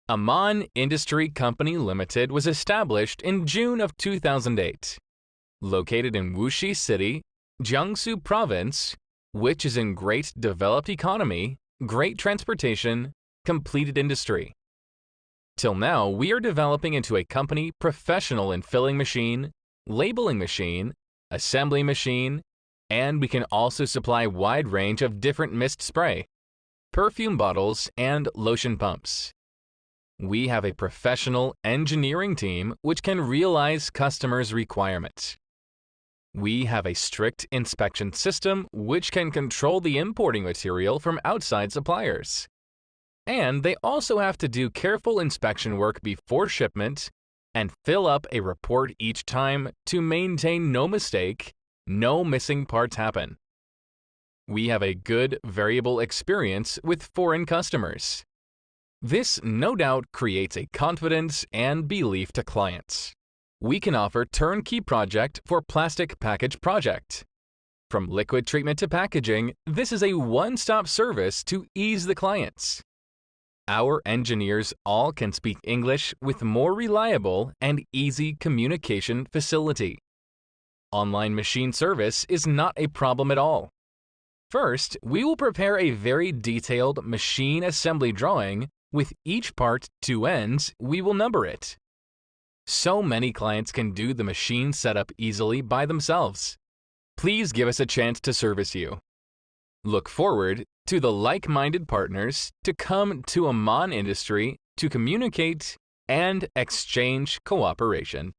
Aman Industry Company Limited was established in June of 2008. Located in Wuxi City, Jiangsu Province, which is in great developed economy, great transportation, completed industry. Till now, we are developing into a company professional in filling machine, labeling machine, assembly machine, and we can also supply wide range of different mist spray, perfume bottles, and lotion pumps. We have a professional engineering team which can realize customers' requirements. We have a strict inspection system which can control the importing material from outside suppliers. And they also have to do careful inspection work before shipment and fill up a report each time to maintain no mistake, no missing parts happen. We have a good variable experience with foreign customers. This no doubt creates a confidence and belief to clients. We can offer turnkey project for plastic package project. From liquid treatment to packaging, this is a one-stop service to ease the clients. Our engineers all can speak English with more reliable and easy communication facility. Online machine service is not a problem at all. First, we will prepare a very detailed machine assembly drawing. With each part, 2 ends, we will number it. So many clients can do the machine setup easily by themselves. Please give us a chance to service you. Look forward to the like-minded partners to come to Aman Industry to communicate and exchange cooperation.